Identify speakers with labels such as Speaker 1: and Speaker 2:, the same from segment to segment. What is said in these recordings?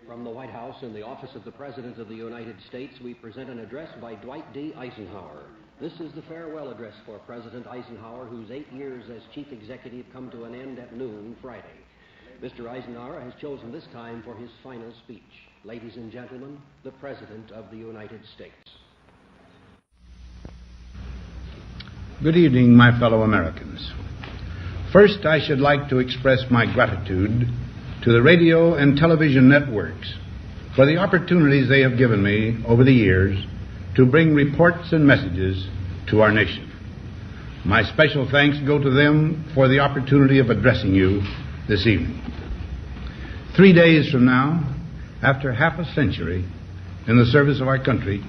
Speaker 1: From the White House in the office of the President of the United States, we present an address by Dwight D. Eisenhower. This is the farewell address for President Eisenhower, whose 8 years as chief executive come to an end at noon Friday. Mr. Eisenhower has chosen this time for his final speech. Ladies and gentlemen, the President of the United States.
Speaker 2: Good evening, my fellow Americans. First, I should like to express my gratitude to the radio and television networks for the opportunities they have given me over the years to bring reports and messages to our nation. My special thanks go to them for the opportunity of addressing you this evening. 3 days from now, after half a century in the service of our country,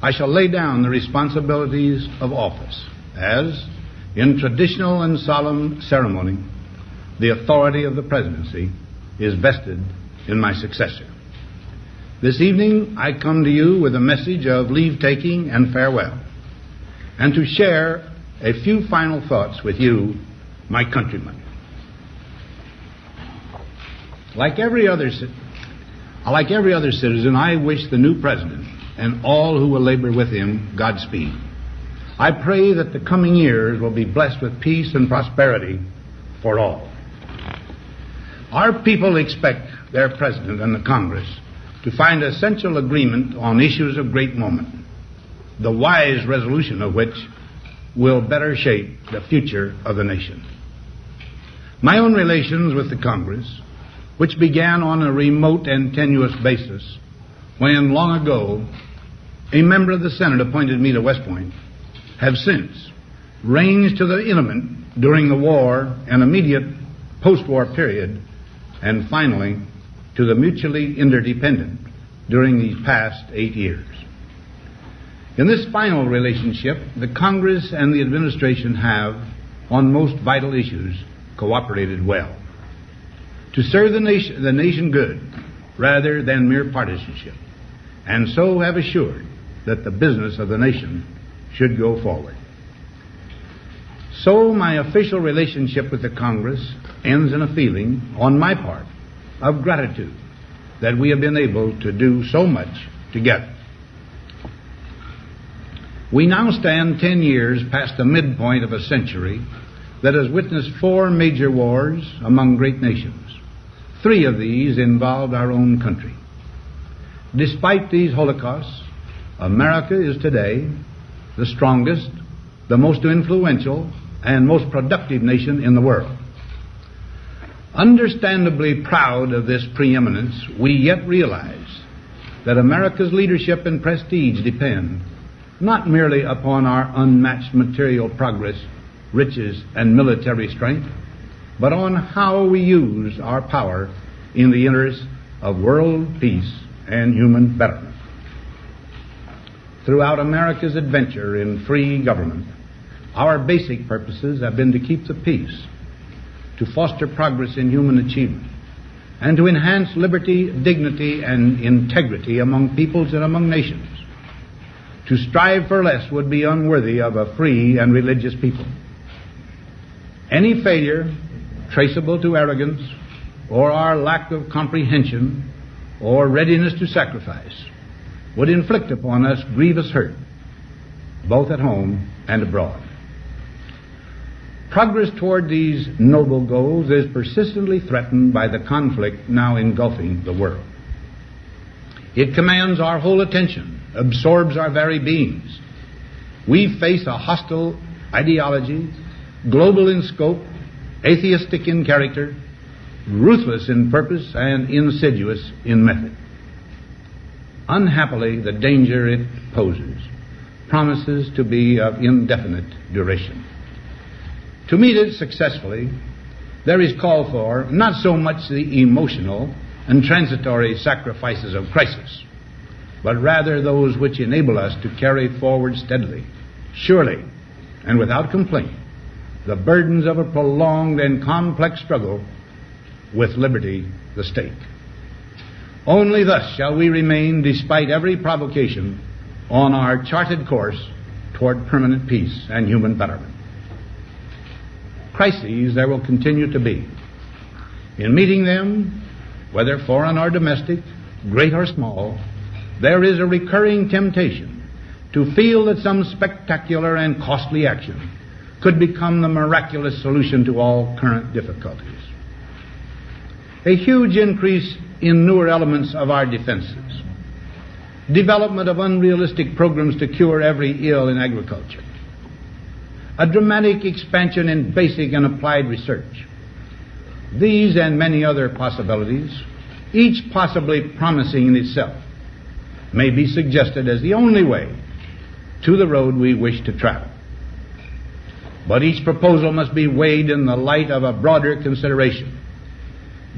Speaker 2: I shall lay down the responsibilities of office as, in traditional and solemn ceremony, the authority of the presidency is vested in my successor. This evening, I come to you with a message of leave-taking and farewell, and to share a few final thoughts with you, my countrymen. Like every other citizen, I wish the new president and all who will labor with him Godspeed. I pray that the coming years will be blessed with peace and prosperity for all. Our people expect their president and the Congress to find essential agreement on issues of great moment, the wise resolution of which will better shape the future of the nation. My own relations with the Congress, which began on a remote and tenuous basis when, long ago, a member of the Senate appointed me to West Point, have since ranged to the intimate during the war and immediate post-war period, and finally to the mutually interdependent during these past 8 years. In this final relationship, the Congress and the administration have, on most vital issues, cooperated well to serve the nation good rather than mere partisanship, and so have assured that the business of the nation should go forward. So my official relationship with the Congress ends in a feeling, on my part, of gratitude that we have been able to do so much together. We now stand 10 years past the midpoint of a century that has witnessed 4 major wars among great nations. 3 of these involved our own country. Despite these holocausts, America is today the strongest, the most influential, and most productive nation in the world. Understandably proud of this preeminence, we yet realize that America's leadership and prestige depend not merely upon our unmatched material progress, riches, and military strength, but on how we use our power in the interest of world peace and human betterment. Throughout America's adventure in free government, our basic purposes have been to keep the peace, to foster progress in human achievement, and to enhance liberty, dignity, and integrity among peoples and among nations. To strive for less would be unworthy of a free and religious people. Any failure traceable to arrogance or our lack of comprehension or readiness to sacrifice would inflict upon us grievous hurt, both at home and abroad. Progress toward these noble goals is persistently threatened by the conflict now engulfing the world. It commands our whole attention, absorbs our very beings. We face a hostile ideology, global in scope, atheistic in character, ruthless in purpose, and insidious in method. Unhappily, the danger it poses promises to be of indefinite duration. To meet it successfully, there is call for not so much the emotional and transitory sacrifices of crisis, but rather those which enable us to carry forward steadily, surely, and without complaint, the burdens of a prolonged and complex struggle with liberty, the stake. Only thus shall we remain, despite every provocation, on our charted course toward permanent peace and human betterment. Crises there will continue to be. In meeting them, whether foreign or domestic, great or small, there is a recurring temptation to feel that some spectacular and costly action could become the miraculous solution to all current difficulties. A huge increase in newer elements of our defenses, development of unrealistic programs to cure every ill in agriculture, a dramatic expansion in basic and applied research. These and many other possibilities, each possibly promising in itself, may be suggested as the only way to the road we wish to travel. But each proposal must be weighed in the light of a broader consideration,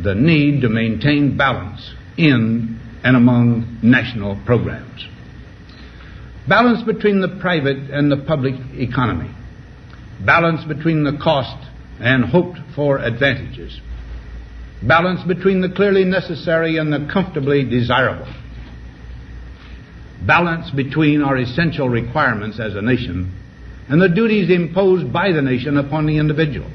Speaker 2: the need to maintain balance in and among national programs. Balance between the private and the public economy. Balance between the cost and hoped-for advantages. Balance between the clearly necessary and the comfortably desirable. Balance between our essential requirements as a nation and the duties imposed by the nation upon the individual.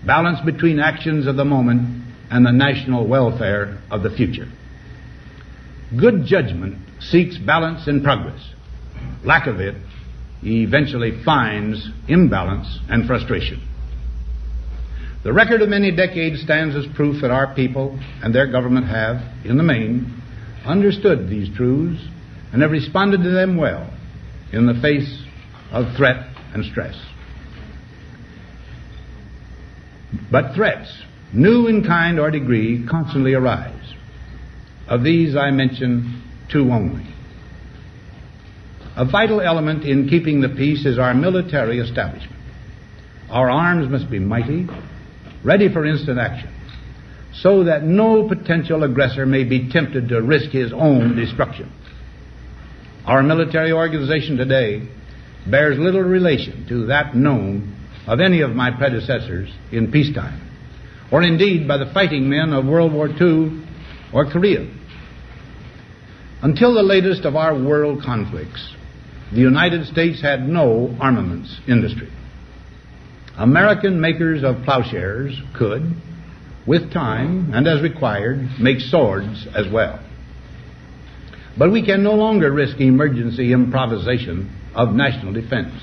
Speaker 2: Balance between actions of the moment and the national welfare of the future. Good judgment seeks balance in progress. Lack of it eventually finds imbalance and frustration. The record of many decades stands as proof that our people and their government have, in the main, understood these truths and have responded to them well in the face of threat and stress. But threats, new in kind or degree, constantly arise. Of these I mention two only. A vital element in keeping the peace is our military establishment. Our arms must be mighty, ready for instant action, so that no potential aggressor may be tempted to risk his own destruction. Our military organization today bears little relation to that known of any of my predecessors in peacetime, or indeed by the fighting men of World War II or Korea. Until the latest of our world conflicts, the United States had no armaments industry. American makers of plowshares could, with time and as required, make swords as well. But we can no longer risk emergency improvisation of national defense.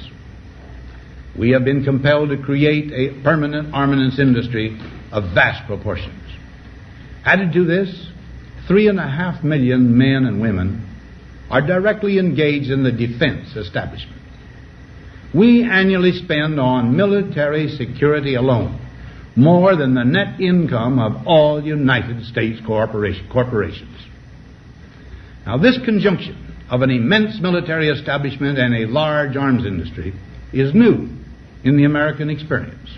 Speaker 2: We have been compelled to create a permanent armaments industry of vast proportions. Added to this, 3.5 million men and women are directly engaged in the defense establishment. We annually spend on military security alone more than the net income of all United States corporations. Now, this conjunction of an immense military establishment and a large arms industry is new in the American experience.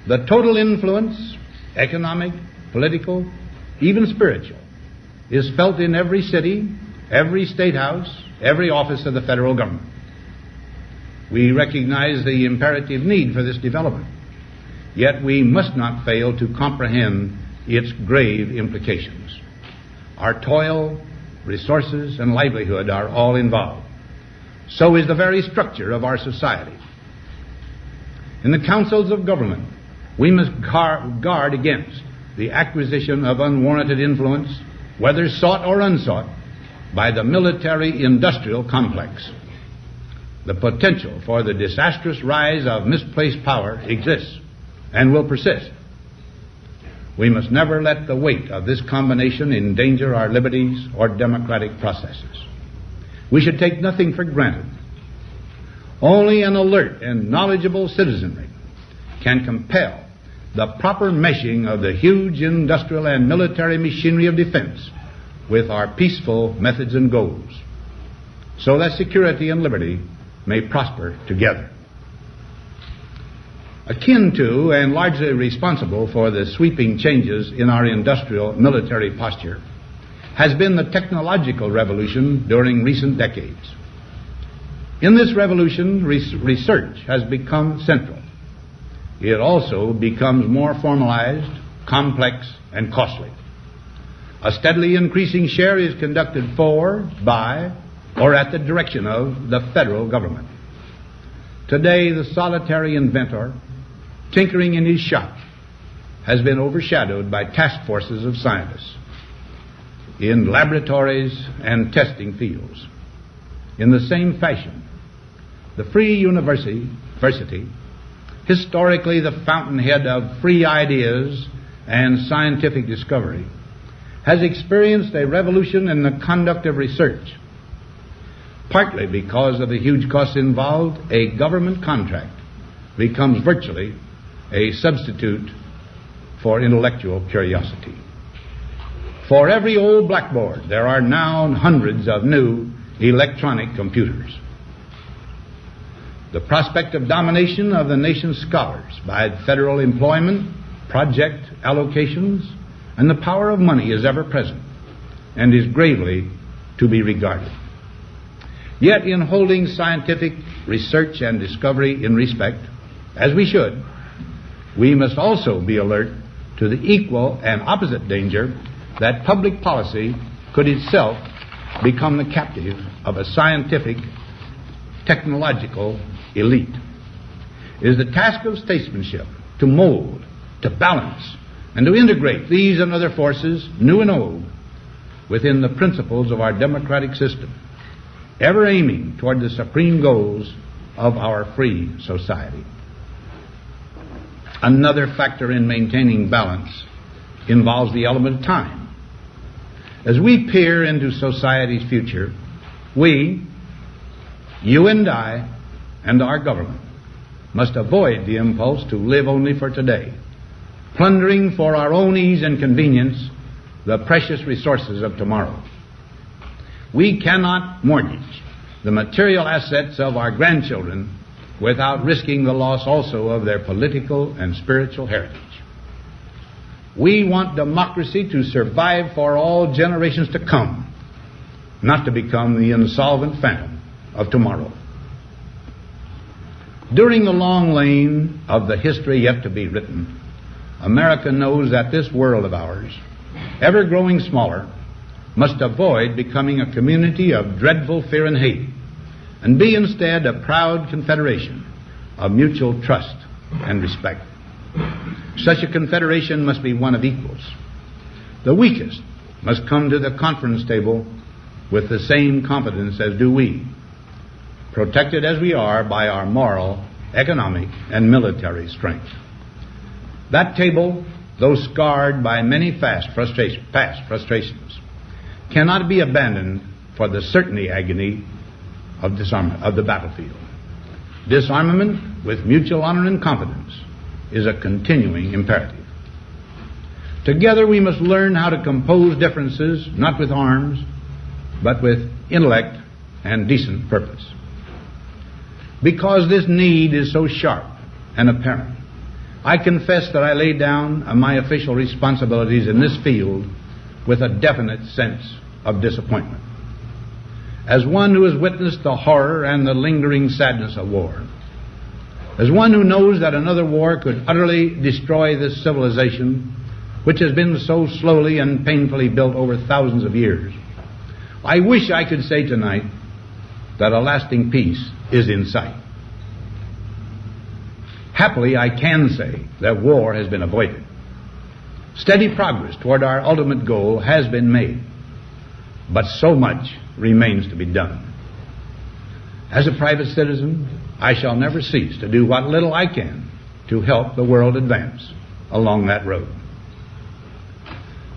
Speaker 2: The total influence, economic, political, even spiritual, is felt in every city, every state house, every office of the federal government. We recognize the imperative need for this development, yet we must not fail to comprehend its grave implications. Our toil, resources, and livelihood are all involved. So is the very structure of our society. In the councils of government, we must guard against the acquisition of unwarranted influence, whether sought or unsought, by the military-industrial complex. The potential for the disastrous rise of misplaced power exists and will persist. We must never let the weight of this combination endanger our liberties or democratic processes. We should take nothing for granted. Only an alert and knowledgeable citizenry can compel the proper meshing of the huge industrial and military machinery of defense with our peaceful methods and goals, so that security and liberty may prosper together. Akin to and largely responsible for the sweeping changes in our industrial military posture has been the technological revolution during recent decades. In this revolution, research has become central. It also becomes more formalized, complex, and costly. A steadily increasing share is conducted for, by, or at the direction of the federal government. Today, the solitary inventor, tinkering in his shop, has been overshadowed by task forces of scientists. in laboratories and testing fields. In the same fashion, the free university, historically the fountainhead of free ideas and scientific discovery, has experienced a revolution in the conduct of research. Partly because of the huge costs involved, a government contract becomes virtually a substitute for intellectual curiosity. For every old blackboard, there are now hundreds of new electronic computers. The prospect of domination of the nation's scholars by federal employment, project allocations, and the power of money is ever present and is gravely to be regarded. Yet in holding scientific research and discovery in respect, as we should, we must also be alert to the equal and opposite danger that public policy could itself become the captive of a scientific, technological elite. It is the task of statesmanship to mold, to balance, and to integrate these and other forces, new and old, within the principles of our democratic system, ever aiming toward the supreme goals of our free society. Another factor in maintaining balance involves the element of time. As we peer into society's future, we, you and I, and our government must avoid the impulse to live only for today, plundering for our own ease and convenience the precious resources of tomorrow. We cannot mortgage the material assets of our grandchildren without risking the loss also of their political and spiritual heritage. We want democracy to survive for all generations to come, not to become the insolvent phantom of tomorrow. During the long lane of the history yet to be written, America knows that this world of ours, ever growing smaller, must avoid becoming a community of dreadful fear and hate, and be instead a proud confederation of mutual trust and respect. Such a confederation must be one of equals. The weakest must come to the conference table with the same confidence as do we, protected as we are by our moral, economic, and military strength. That table, though scarred by many past frustrations, cannot be abandoned for the certainty agony of disarmament, of the battlefield. Disarmament with mutual honor and confidence is a continuing imperative. Together we must learn how to compose differences, not with arms, but with intellect and decent purpose. Because this need is so sharp and apparent, I confess that I lay down my official responsibilities in this field with a definite sense of disappointment. As one who has witnessed the horror and the lingering sadness of war, as one who knows that another war could utterly destroy this civilization which has been so slowly and painfully built over thousands of years, I wish I could say tonight that a lasting peace is in sight. Happily, I can say that war has been avoided. Steady progress toward our ultimate goal has been made, but so much remains to be done. As a private citizen, I shall never cease to do what little I can to help the world advance along that road.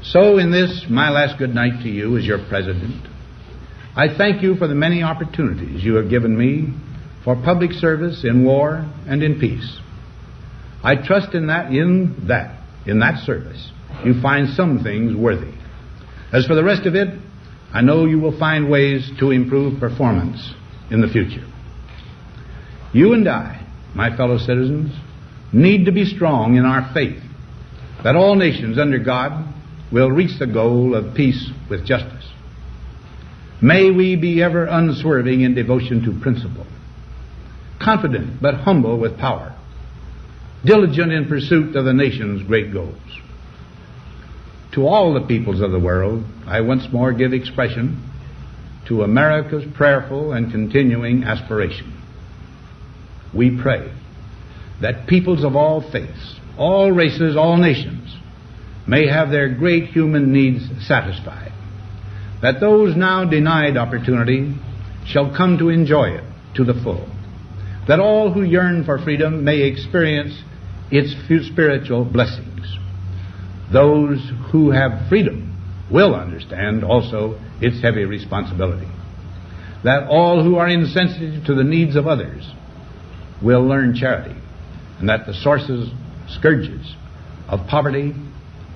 Speaker 2: So in this, my last good night to you as your president, I thank you for the many opportunities you have given me for public service in war and in peace. I trust in that service, you find some things worthy. As for the rest of it, I know you will find ways to improve performance in the future. You and I, my fellow citizens, need to be strong in our faith that all nations under God will reach the goal of peace with justice. May we be ever unswerving in devotion to principle, confident but humble with power, diligent in pursuit of the nation's great goals. To all the peoples of the world, I once more give expression to America's prayerful and continuing aspiration. We pray that peoples of all faiths, all races, all nations may have their great human needs satisfied that those now denied opportunity shall come to enjoy it to the full, that all who yearn for freedom may experience its spiritual blessings. Those who have freedom will understand also its heavy responsibility, that all who are insensitive to the needs of others will learn charity, and that the scourges of poverty,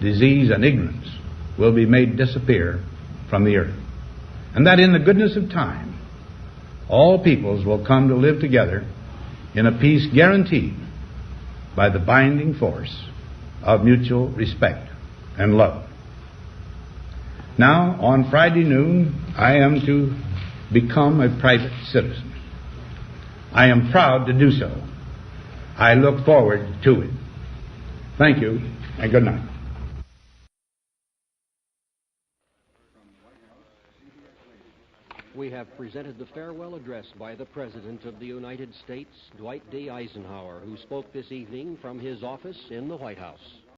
Speaker 2: disease, and ignorance will be made disappear from the earth, and that in the goodness of time all peoples will come to live together in a peace guaranteed by the binding force of mutual respect and love. Now, on Friday noon, I am to become a private citizen. I am proud to do so. I look forward to it. Thank you, and good night.
Speaker 1: We have presented the farewell address by the President of the United States, Dwight D. Eisenhower, who spoke this evening from his office in the White House.